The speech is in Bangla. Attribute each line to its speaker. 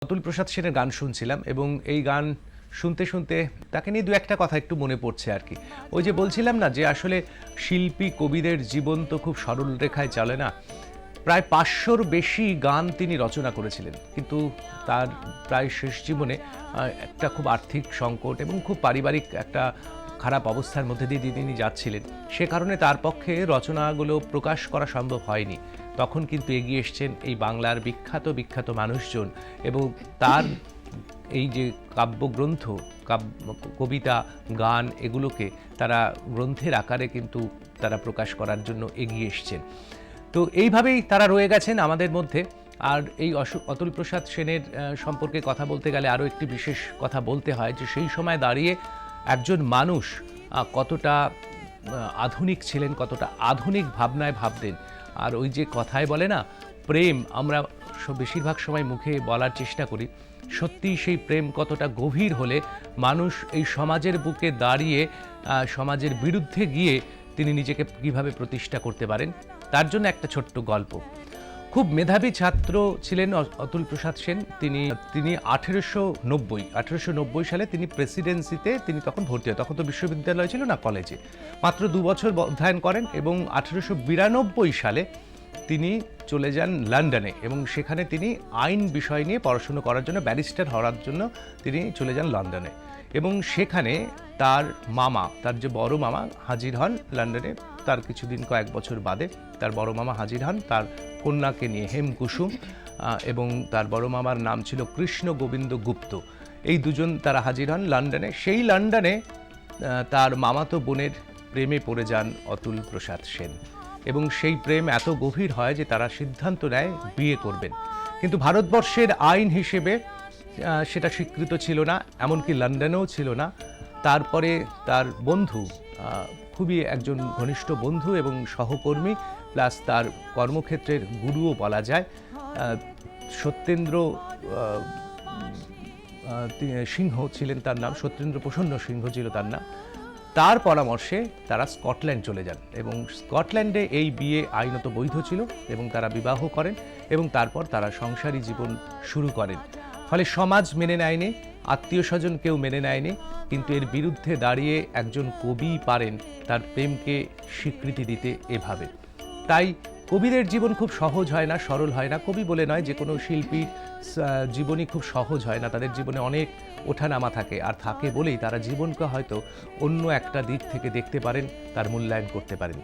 Speaker 1: অতুল প্রসাদ সেনের গান শুনছিলাম এবং এই গান শুনতে শুনতে তাকে নিয়ে দু একটা কথা একটু মনে পড়ছে আর কি। ওই যে বলছিলাম না যে আসলে শিল্পী কবিদের জীবন তো খুব সরল রেখায় চলে না। প্রায় ৫০০-র বেশি গান তিনি রচনা করেছিলেন, কিন্তু তার প্রায় শেষ জীবনে একটা খুব আর্থিক সংকট এবং খুব পারিবারিক একটা খারাপ অবস্থার মধ্যে দিয়ে তিনি যাচ্ছিলেন। সে কারণে তার পক্ষে রচনাগুলো প্রকাশ করা সম্ভব হয়নি। তখন কিন্তু এগিয়ে এসছেন এই বাংলার বিখ্যাত বিখ্যাত মানুষজন এবং তার এই যে কাব্যগ্রন্থ, কবিতা, গান এগুলোকে তারা গ্রন্থের আকারে কিন্তু তারা প্রকাশ করার জন্য এগিয়ে এসছেন। তো এইভাবেই তারা রয়ে গেছেন আমাদের মধ্যে। আর এই অতুল প্রসাদ সেনের সম্পর্কে কথা বলতে গেলে আরও একটি বিশেষ কথা বলতে হয় যে সেই সময় দাঁড়িয়ে একজন মানুষ কতটা আধুনিক ছিলেন, কতটা আধুনিক ভাবনায় ভাবতেন। আর ওই যে কথায় বলে না, প্রেম আমরা বেশিরভাগ সময় মুখে বলার চেষ্টা করি, সত্যিই সেই প্রেম কতটা গভীর হলে মানুষ এই সমাজের বুকে দাঁড়িয়ে সমাজের বিরুদ্ধে গিয়ে তিনি নিজেকে কীভাবে প্রতিষ্ঠা করতে পারেন। তার জন্য একটা ছোট্ট গল্প। খুব মেধাবী ছাত্র ছিলেন অতুল প্রসাদ সেন। তিনি 1890 সালে তিনি প্রেসিডেন্সিতে তিনি তখন ভর্তি হয়। তখন তো বিশ্ববিদ্যালয় ছিল না, কলেজে মাত্র 2 বছর অধ্যয়ন করেন এবং 1892 সালে তিনি চলে যান লন্ডনে এবং সেখানে তিনি আইন বিষয় নিয়ে পড়াশুনো করার জন্য, ব্যারিস্টার হওয়ার জন্য তিনি চলে যান লন্ডনে। এবং সেখানে তার মামা, তার যে বড় মামা হাজির হন লন্ডনে। তার কিছুদিন, কয়েক বছর বাদে তার বড় মামা হাজির হন তার কন্যাকে নিয়ে, হেমকুসুম, এবং তার বড় মামার নাম ছিল কৃষ্ণ গোবিন্দ গুপ্ত। এই দুজন তারা হাজির হন লন্ডনে। সেই লন্ডনে তার মামাতো বোনের প্রেমে পড়ে যান অতুল প্রসাদ সেন এবং সেই প্রেম এত গভীর হয় যে তারা সিদ্ধান্ত নেয় বিয়ে করবেন। কিন্তু ভারতবর্ষের আইন হিসেবে সেটা স্বীকৃত ছিল না, এমনকি লন্ডনেও ছিল না। তারপরে তার বন্ধু, খুবই একজন ঘনিষ্ঠ বন্ধু এবং সহকর্মী, প্লাস তার কর্মক্ষেত্রের গুরুও বলা যায়, সত্যেন্দ্র সিংহ ছিলেন তার নাম, সত্যেন্দ্র প্রসন্ন সিংহ ছিল তার নাম। তার পরামর্শে তারা স্কটল্যান্ড চলে যান এবং স্কটল্যান্ডে এই বিয়ে আইনত বৈধ ছিল এবং তারা বিবাহ করেন এবং তারপর তারা সংসারী জীবন শুরু করেন। ফলে সমাজ মেনে নেয়নি, আত্মীয় স্বজন কেউ মেনে নেয়নি, কিন্তু এর বিরুদ্ধে দাঁড়িয়ে একজন কবি পারেন তার প্রেমকে স্বীকৃতি দিতে এভাবে। তাই কবিদের জীবন খুব সহজ হয় না, সরল হয় না। কবি বলে নয়, যে কোনো শিল্পীর জীবনই খুব সহজ হয় না, তাদের জীবনে অনেক ওঠানামা থাকে, আর থাকে বলেই তারা জীবনকে হয়তো অন্য একটা দিক থেকে দেখতে পারেন, তার মূল্যায়ন করতে পারেন।